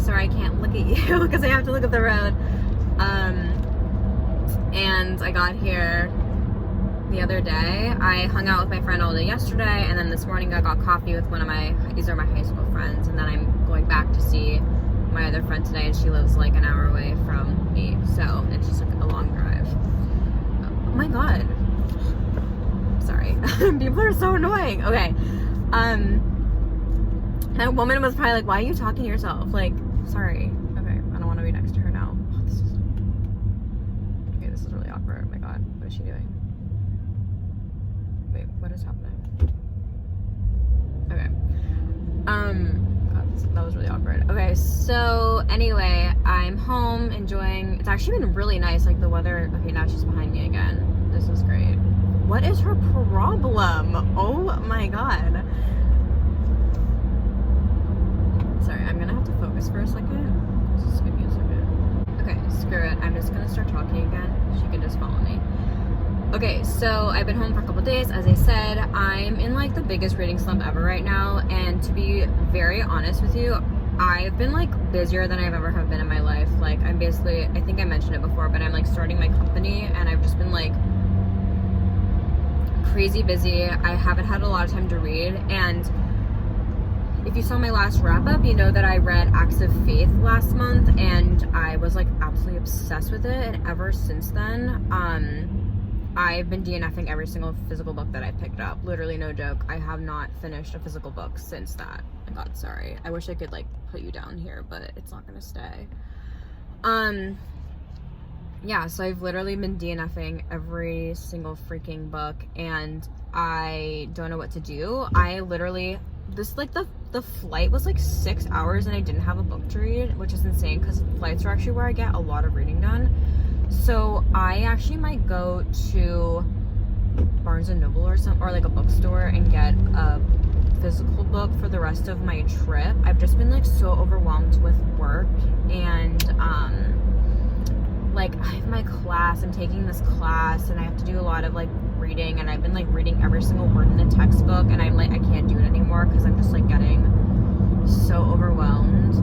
sorry I can't look at you because I have to look at the road. And I got here the other day. I hung out with my friend all day yesterday, and then this morning I got coffee with these are my high school friends, and then I'm going back to see my other friend today, and she lives like an hour away from me, so it's just like a long drive. Oh my god. Sorry. People are so annoying. Okay. That woman was probably like, why are you talking to yourself? Like, sorry. Okay, I don't want to be next to her now. Oh, this is really awkward. Oh my god, what is she doing? Wait, what is happening? Okay. God, that was really awkward. Okay, so anyway, I'm home enjoying. It's actually been really nice. Like the weather. Okay, now she's behind me again. This is great. What is her problem? Oh my god. Sorry, I'm gonna have to focus for a second. Just give me a second. Okay, screw it. I'm just gonna start talking again. She can just follow me. Okay, so I've been home for a couple days. As I said, I'm in like the biggest reading slump ever right now. And to be very honest with you, I've been like busier than I've ever have been in my life. Like I'm basically, I think I mentioned it before, but I'm like starting my company, and I've just been like crazy busy. I haven't had a lot of time to read, and if you saw my last wrap up, you know that I read Acts of Faith last month, and I was like absolutely obsessed with it. And ever since then, I've been DNFing every single physical book that I picked up. Literally, no joke. I have not finished a physical book since that. Oh my god, sorry. I wish I could like put you down here, but it's not gonna stay. Yeah, so I've literally been DNFing every single freaking book, and I don't know what to do. I literally, the flight was like 6 hours, and I didn't have a book to read, which is insane because flights are actually where I get a lot of reading done. So I actually might go to Barnes and Noble or like a bookstore and get a physical book for the rest of my trip. I've just been like so overwhelmed with work, and like I have my class, I'm taking this class, and I have to do a lot of like reading, and I've been like reading every single word in the textbook, and I'm like, I can't do it anymore because I'm just like getting so overwhelmed.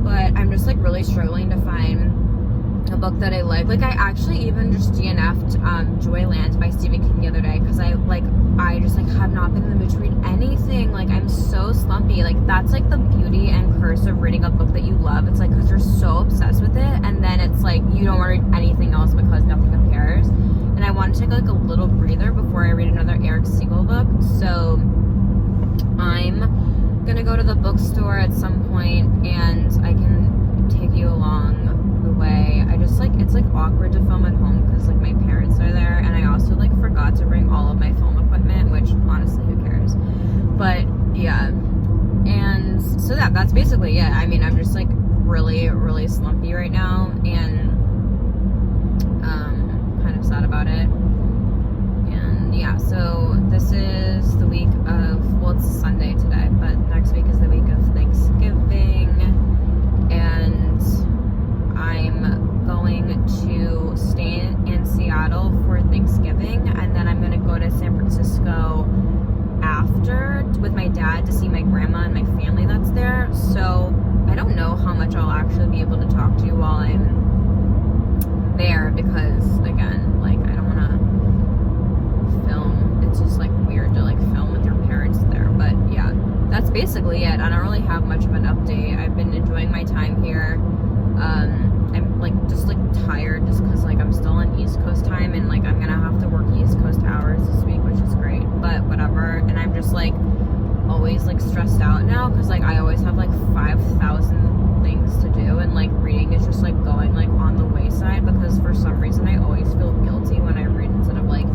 But I'm just like really struggling to find a book that I like. Like I actually even just DNF'd Joyland by Stephen King the other day because I just like have not been in the mood to read anything. Like I'm so slumpy. Like that's like the beauty and curse of reading a book that you love. It's like because you're so obsessed with it, and then it's like you don't want to read anything else because nothing compares. And I want to take like a little breather before I read another Eric Siegel book. So I'm gonna go to the bookstore at some point, and I can take you along the way. I just like, it's like awkward to film at home because like my parents are there, and I also like forgot to bring all of my film equipment, which honestly who cares. But yeah, and so that's basically it. I mean, I'm just like really slumpy right now, and kind of sad about it. And yeah, so this is the week of, well, it's Sunday today, but next week is the week of Thanksgiving, and I'm going to stay in Seattle for Thanksgiving, and then I'm going to go to San Francisco after with my dad to see my grandma and my family that's there. So I don't know how much I'll actually be able to talk to you while I'm there, because again, like I don't want to film. It's just like weird to like film with your parents there. But yeah, that's basically it. I don't really have much of an update. I've been enjoying my time here. I'm like just like tired just because like I'm still on East Coast time, and like I'm gonna have to work East Coast hours this week, which is great, but whatever. And I'm just like always like stressed out now because like I always have like 5,000 things to do, and like reading is just like going like on the wayside because for some reason I always feel guilty when I read instead of like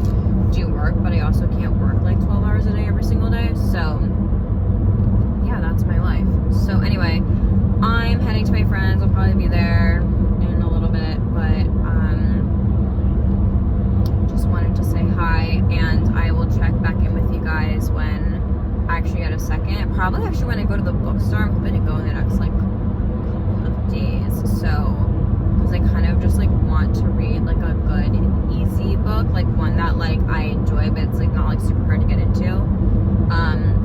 do work, but I also can't work like 12 hours a day every single day. So yeah, that's my life. So anyway, I'm heading to my friends. I'll probably be there in a little bit, but just wanted to say hi, and I will check back in with you guys when I actually get a second. Probably actually when I go to the bookstore. I'm hoping to go in the next like couple of days. So, because I kind of just like want to read like a good easy book, like one that like I enjoy, but it's like not like super hard to get into.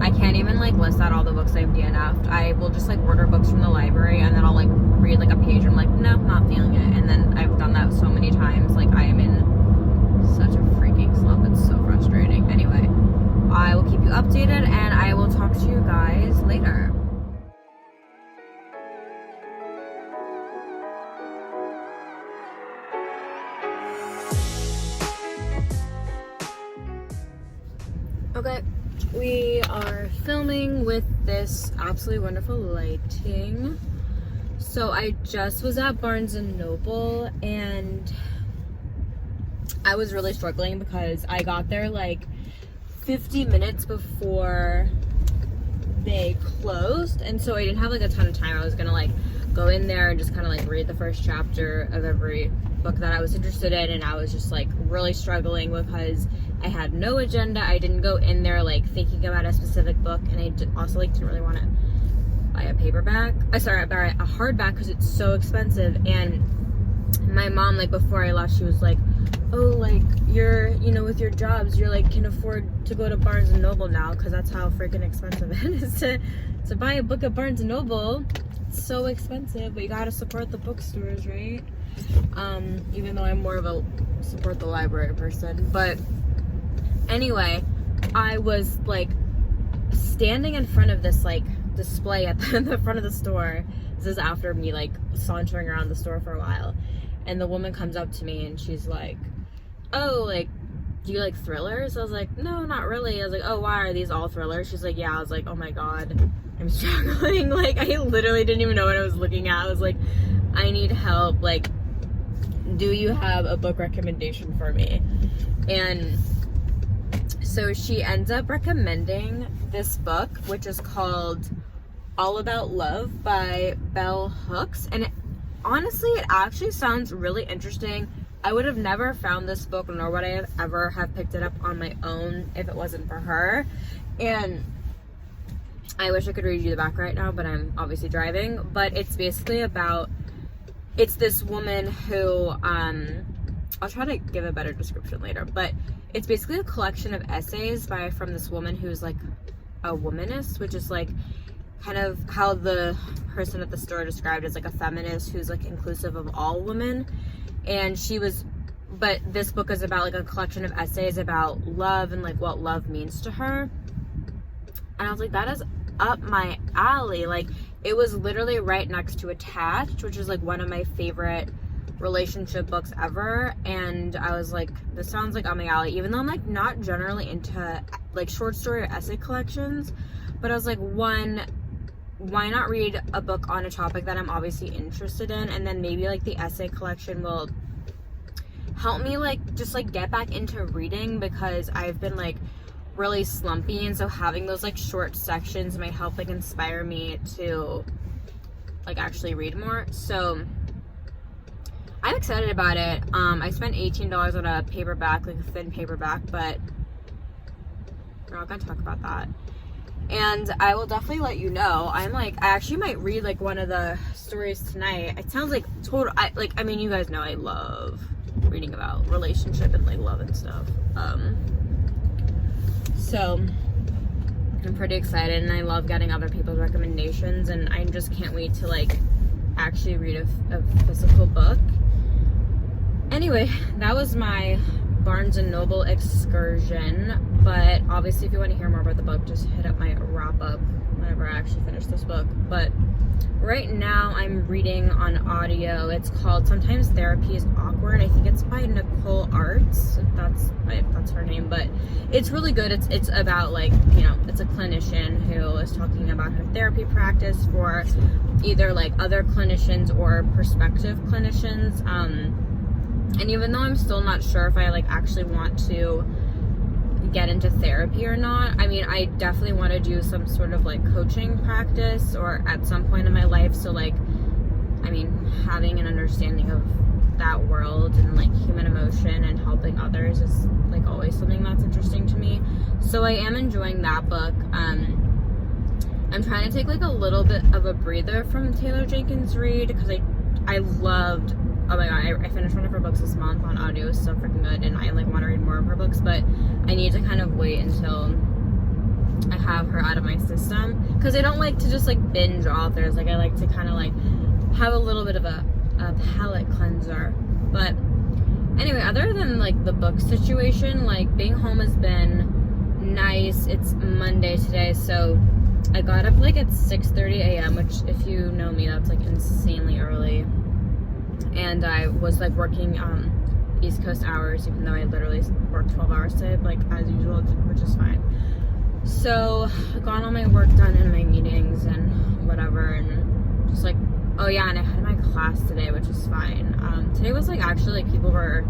I can't even like like list out all the books I've DNF'd. I will just like order books from the library and then I'll like read like a page and I'm like, no, not feeling it. And then I've done that so many times. Like I am in such a freaking slump. It's so frustrating. Anyway, I will keep you updated and I will talk to you guys later. Okay, we are filming with this absolutely wonderful lighting. So I just was at Barnes & Noble and I was really struggling because I got there like 50 minutes before they closed, and so I didn't have like a ton of time. I was gonna like go in there and just kind of like read the first chapter of every book that I was interested in, and I was just like really struggling because I had no agenda. I didn't go in there like thinking about a specific book, and I also like didn't really want to buy a paperback. I buy a hardback because it's so expensive. And my mom, like before I left, she was like, oh, like you're, you know, with your jobs, you're like can afford to go to Barnes & Noble now because that's how freaking expensive it is to buy a book at Barnes & Noble. It's so expensive, but you gotta support the bookstores, right? Even though I'm more of a support the library person. But anyway, I was like standing in front of this like display at the front of the store. This is after me like sauntering around the store for a while, and the woman comes up to me and she's like, oh, like, do you like thrillers? I was like, no, not really. I was like, oh, why are these all thrillers? She's like, yeah. I was like, oh my god, I'm struggling. Like, I literally didn't even know what I was looking at. I was like, I need help. Like, do you have a book recommendation for me? And so she ends up recommending this book, which is called All About Love by Bell Hooks. And honestly, it actually sounds really interesting. I would have never found this book, nor would I ever have picked it up on my own if it wasn't for her. And I wish I could read you the back right now, but I'm obviously driving. But it's basically about, it's this woman who, I'll try to give a better description later, but it's basically a collection of essays from this woman who's like a womanist, which is like kind of how the person at the store described as like a feminist who's like inclusive of all women. And but this book is about like a collection of essays about love and like what love means to her. And I was like, that is up my alley. Like, it was literally right next to Attached, which is like one of my favorite relationship books ever. And I was like, this sounds like up my alley, even though I'm like not generally into like short story or essay collections. But I was like, one, why not read a book on a topic that I'm obviously interested in, and then maybe like the essay collection will help me like just like get back into reading, because I've been like really slumpy, and so having those like short sections might help like inspire me to like actually read more. So I'm excited about it. I spent $18 on a paperback, like a thin paperback, but we're not gonna talk about that. And I will definitely let you know. I actually might read like one of the stories tonight. It sounds like total, I mean, you guys know I love reading about relationship and like love and stuff. So I'm pretty excited, and I love getting other people's recommendations, and I just can't wait to like actually read a physical book. Anyway, that was my Barnes & Noble excursion, but obviously if you want to hear more about the book, just hit up my wrap up whenever I actually finish this book. But right now I'm reading on audio. It's called Sometimes Therapy is Awkward. I think it's by Nicole Arts, if that's her name, but it's really good. It's about like, you know, it's a clinician who is talking about her therapy practice for either like other clinicians or prospective clinicians. And even though I'm still not sure if I like actually want to get into therapy or not, I mean, I definitely want to do some sort of like coaching practice or at some point in my life. So like, I mean, having an understanding of that world and like human emotion and helping others is like always something that's interesting to me. So I am enjoying that book. I'm trying to take like a little bit of a breather from Taylor Jenkins Reid, because I loved, oh my god, I finished one of her books this month on audio. It's so freaking good, and I like want to read more of her books, but I need to kind of wait until I have her out of my system, because I don't like to just like binge authors. Like I like to kind of like have a little bit of a palate cleanser. But anyway, other than like the book situation, like being home has been nice. It's Monday today, so I got up like at 6:30 a.m., which if you know me, that's like insanely early. And I was like working East Coast hours, even though I literally worked 12 hours today, like as usual, which is fine. So I got all my work done in my meetings and whatever, and just like, oh yeah, and I had my class today, which is fine. Today was like actually like people were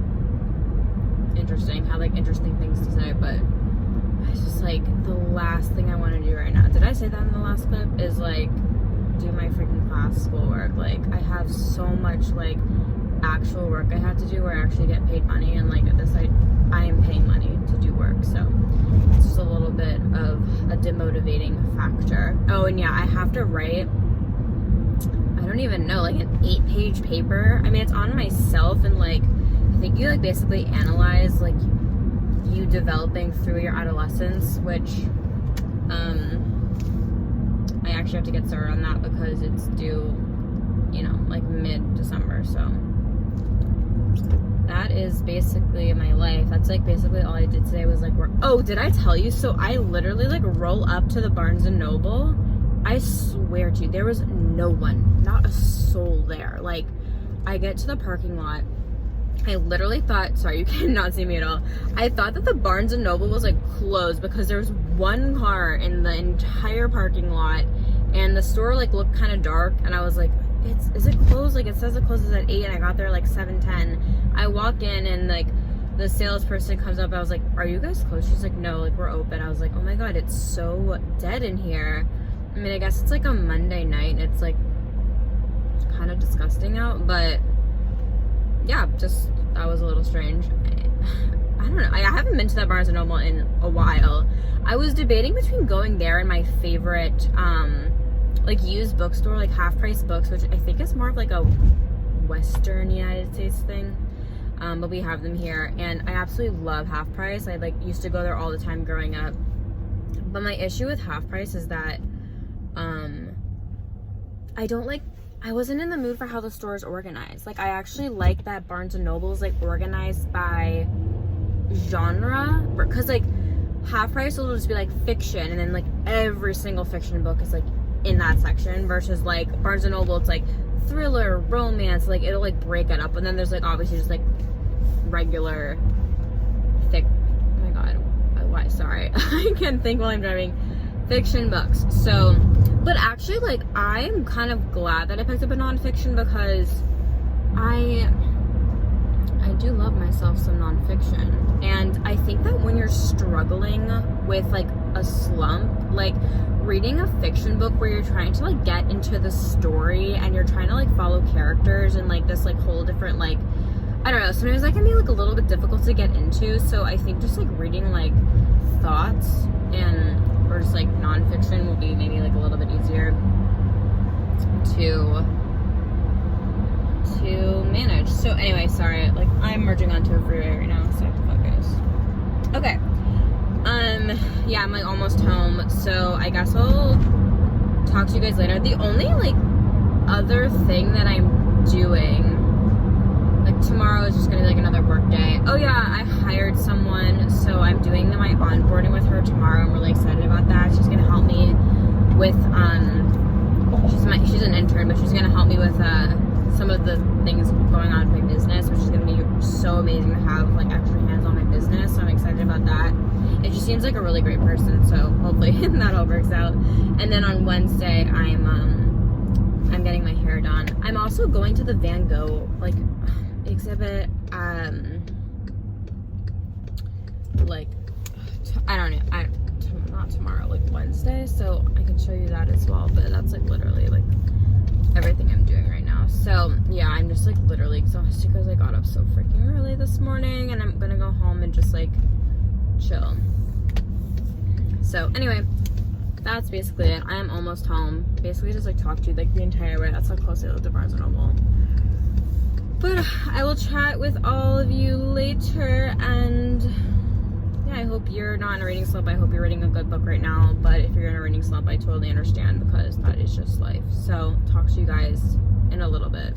interesting, had like interesting things to say, but it's just like the last thing I want to do right now. Did I say that in the last clip? Is like do my freaking class schoolwork. Like I have so much like actual work I have to do where I actually get paid money, and like at this I am paying money to do work, so it's just a little bit of a demotivating factor. Oh, and yeah, I have to write, I don't even know, like an 8-page paper. I mean, it's on myself, and like I think you like basically analyze like you developing through your adolescence, which I actually have to get started on that because it's due, you know, like mid-December. So that is basically my life. That's like basically all I did today was like work. Oh, did I tell you? So I literally like roll up to the Barnes and Noble. I swear to you, there was no one, not a soul there. Like I get to the parking lot. I literally thought, sorry, you cannot see me at all. I thought that the Barnes and Noble was like closed because there was one car in the entire parking lot, and the store like looked kind of dark, and I was like, is it closed? Like it says it closes at 8, and I got there like 7:10. I walk in, and like the salesperson comes up. I was like, are you guys closed? She's like, no, like we're open. I was like, oh my god, it's so dead in here. I mean, I guess it's like a Monday night, and it's like kind of disgusting out, but yeah, just that was a little strange. I don't know. I haven't been to that Barnes & Noble in a while. I was debating between going there and my favorite like used bookstore, like Half Price Books, which I think is more of like a Western United States thing. But we have them here, and I absolutely love Half Price. I like used to go there all the time growing up. But my issue with Half Price is that I wasn't in the mood for how the store is organized. Like I actually like that Barnes & Noble is like organized by genre, because like Half Price will just be like fiction, and then like every single fiction book is like in that section, versus like Barnes & Noble, it's like thriller, romance, like it'll like break it up, and then there's like obviously just like regular thick, oh my god, why, sorry, I can't think while I'm driving, fiction books. So, but actually like I'm kind of glad that I picked up a nonfiction, because I do love myself some nonfiction. And I think that when you're struggling with like a slump, like reading a fiction book where you're trying to like get into the story and you're trying to like follow characters and like this like whole different like, I don't know, sometimes that can be like a little bit difficult to get into. So I think just like reading like thoughts and or just like nonfiction will be maybe like a little bit easier to manage. So anyway, sorry, like I'm merging onto a freeway right now, so I have to focus. Okay. Yeah, I'm like almost home, so I guess I'll talk to you guys later. The only like other thing that I'm doing, like tomorrow is just gonna be like another work day. Oh yeah, I hired someone, so I'm doing my onboarding with her tomorrow. I'm really excited about that. She's gonna help me with she's an intern, but she's gonna help me with some of the things going on with my business, which is gonna be so amazing to have like extra hands on my business. So I'm excited about that. And she seems like a really great person, so hopefully that all works out. And then on Wednesday, I'm getting my hair done. I'm also going to the Van Gogh like exhibit. Like I don't know, not tomorrow, like Wednesday. So I can show you that as well. But that's like literally like everything I'm doing right now. So yeah, I'm just like literally exhausted because I got up so freaking early this morning, and I'm gonna go home and just like chill. So anyway, that's basically it. I am almost home. Basically just like talk to you like the entire way. That's how close I live to Barnes & Noble. But I will chat with all of you later, and yeah, I hope you're not in a reading slump. I hope you're reading a good book right now. But if you're in a reading slump, I totally understand, because that is just life. So talk to you guys in a little bit.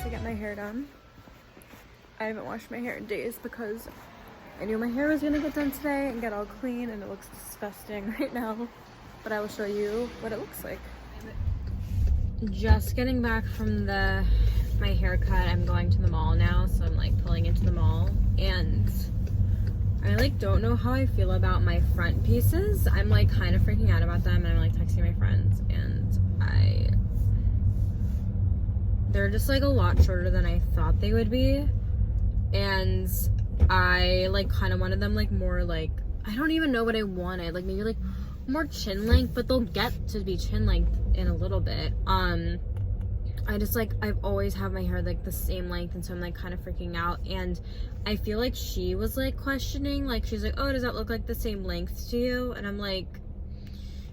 To get my hair done. I haven't washed my hair in days because I knew my hair was gonna get done today and get all clean, and it looks disgusting right now, but I will show you what it looks like. Just getting back from my haircut. I'm going to the mall now, so I'm like pulling into the mall, and I like don't know how I feel about my front pieces. I'm like kind of freaking out about them, and I'm like texting my friends, and they're just like a lot shorter than I thought they would be, and I like kind of wanted them like more like, I don't even know what I wanted, like maybe like more chin length, but they'll get to be chin length in a little bit. I just like, I've always had my hair like the same length, and so I'm like kind of freaking out, and I feel like she was like questioning, like she's like, oh, does that look like the same length to you? And I'm like,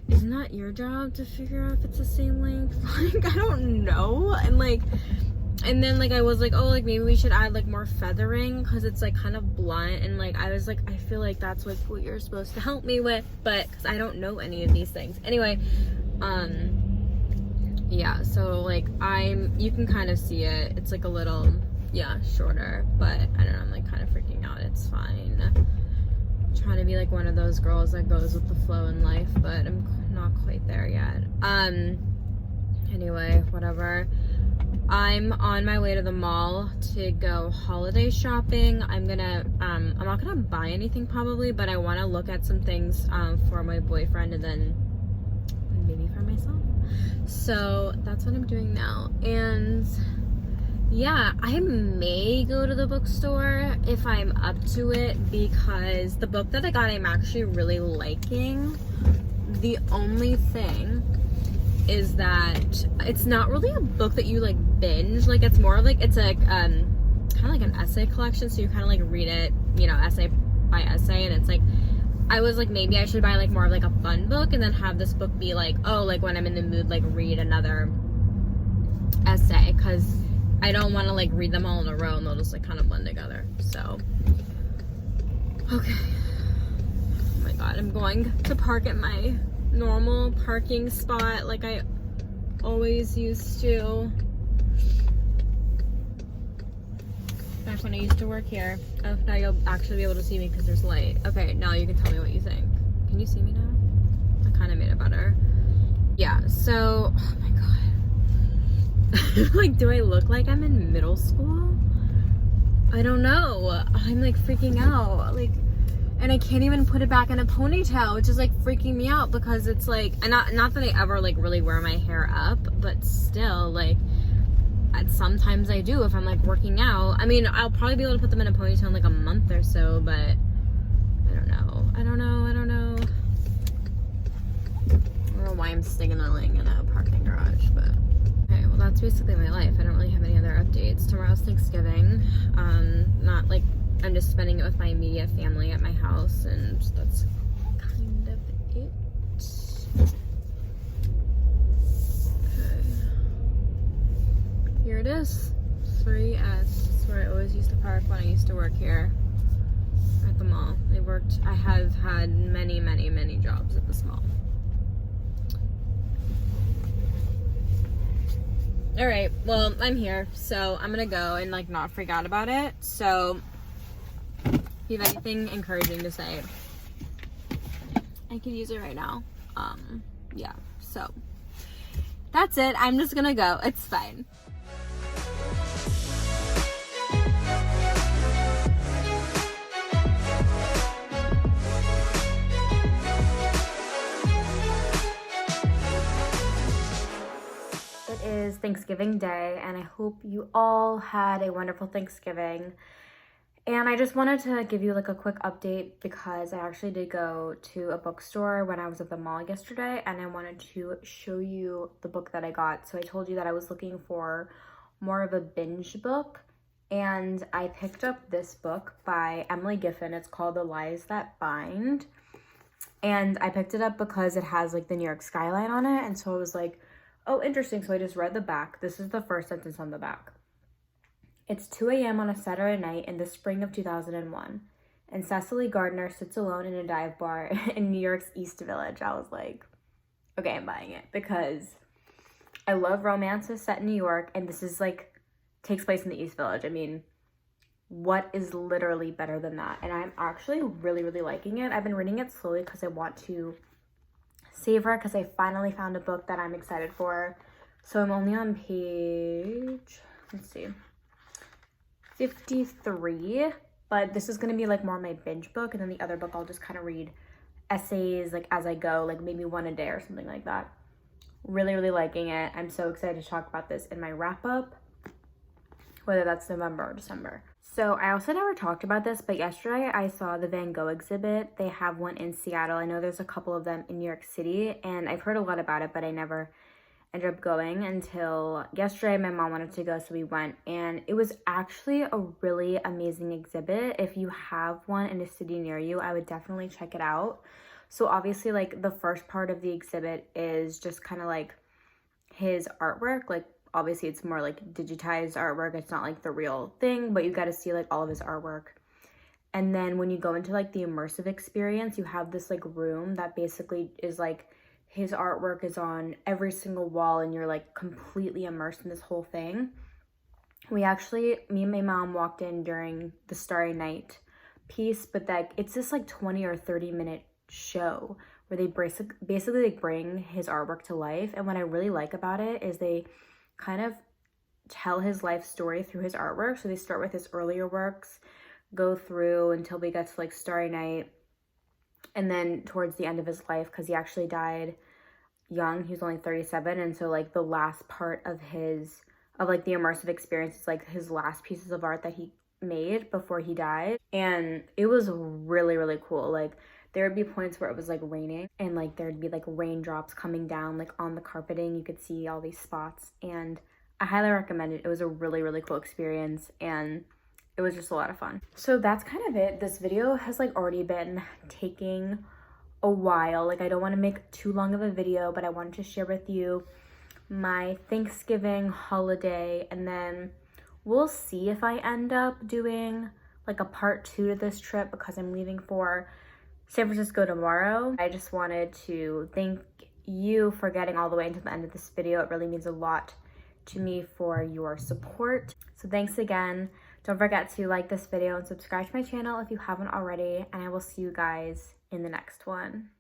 isn't that your job to figure out if it's the same length? Like, I don't know. And then like I was like, oh, like maybe we should add like more feathering, because it's like kind of blunt, and like I was like, I feel like that's like what you're supposed to help me with, but because I don't know any of these things anyway. Yeah, so like you can kind of see it, it's like a little, yeah, shorter, but I don't know, I'm like kind of freaking out. It's fine. Trying to be like one of those girls that goes with the flow in life, but I'm not quite there yet. Anyway, whatever. I'm on my way to the mall to go holiday shopping. I'm not gonna buy anything probably, but I want to look at some things for my boyfriend, and then maybe for myself. So that's what I'm doing now. And yeah, I may go to the bookstore if I'm up to it, because the book that I got, I'm actually really liking. The only thing is that it's not really a book that you like binge. Like, it's more like, it's like kind of like an essay collection, so you kind of like read it, you know, essay by essay, and it's like, I was like, maybe I should buy like more of like a fun book, and then have this book be like, oh, like when I'm in the mood, like read another essay, because I don't want to like read them all in a row, and they'll just like kind of blend together. So okay, oh my god, I'm going to park at my normal parking spot like I always used to. Back when I used to work here. Oh, now you'll actually be able to see me because there's light. Okay, now you can tell me what you think. Can you see me now? I kind of made it better. Yeah, so, oh my god. Like, do I look like I'm in middle school? I don't know. I'm like freaking out. Like, and I can't even put it back in a ponytail, which is like freaking me out, because it's like, and not that I ever like really wear my hair up, but still, like, sometimes I do if I'm like working out. I mean, I'll probably be able to put them in a ponytail in like a month or so, but I don't know. I don't know why I'm signaling in a parking garage, but okay, well, that's basically my life. I don't really have any other updates. Tomorrow's Thanksgiving. Not like, I'm just spending it with my immediate family at my house, and that's kind of it. Okay. Here it is, 3S. It's where I always used to park when I used to work here at the mall. I have had many, many, many jobs at this mall. All right, well, I'm here, so I'm gonna go and like not freak out about it. So if you have anything encouraging to say, I could use it right now. Yeah, so that's it. I'm just gonna go. It's fine. It is Thanksgiving Day, and I hope you all had a wonderful Thanksgiving. And I just wanted to give you like a quick update because I actually did go to a bookstore when I was at the mall yesterday, and I wanted to show you the book that I got. So I told you that I was looking for more of a binge book, and I picked up this book by Emily Giffin. It's called The Lies That Bind. And I picked it up because it has like the New York skyline on it, and so I was like, oh, interesting. So I just read the back. This is the first sentence on the back. It's 2 a.m. on a Saturday night in the spring of 2001, and Cecily Gardner sits alone in a dive bar in New York's East Village. I was like, okay, I'm buying it because I love romances set in New York, and this is like, takes place in the East Village. I mean, what is literally better than that? And I'm actually really, really liking it. I've been reading it slowly because I want to savor it because I finally found a book that I'm excited for. So I'm only on page, let's see, 53, but this is going to be like more my binge book, and then the other book I'll just kind of read essays like as I go, like maybe one a day or something like that. Really, really liking it. I'm so excited to talk about this in my wrap up, whether that's November or December. So I also never talked about this, but yesterday I saw the Van Gogh exhibit. They have one in Seattle. I know there's a couple of them in New York City, and I've heard a lot about it, but I never ended up going until yesterday. My mom wanted to go, so we went, and it was actually a really amazing exhibit. If you have one in a city near you, I would definitely check it out. So obviously, like, the first part of the exhibit is just kind of like his artwork. Like, obviously it's more like digitized artwork, it's not like the real thing, but you got to see like all of his artwork. And then when you go into like the immersive experience, you have this like room that basically is like his artwork is on every single wall, and you're like completely immersed in this whole thing. Me and my mom walked in during the Starry Night piece, but that it's this like 20 or 30-minute show where they basically like bring his artwork to life. And what I really like about it is they kind of tell his life story through his artwork. So they start with his earlier works, go through until we get to like Starry Night, and then towards the end of his life, because he actually died young, he was only 37, and so like the last part of like the immersive experience is like his last pieces of art that he made before he died. And it was really, really cool. Like, there would be points where it was like raining, and like there'd be like raindrops coming down like on the carpeting. You could see all these spots, and I highly recommend it. It was a really, really cool experience, and it was just a lot of fun. So that's kind of it. This video has like already been taking a while. Like, I don't want to make too long of a video, but I wanted to share with you my Thanksgiving holiday, and then we'll see if I end up doing like a part 2 to this trip because I'm leaving for San Francisco tomorrow. I just wanted to thank you for getting all the way until the end of this video. It really means a lot to me for your support. So thanks again. Don't forget to like this video and subscribe to my channel if you haven't already, and I will see you guys in the next one.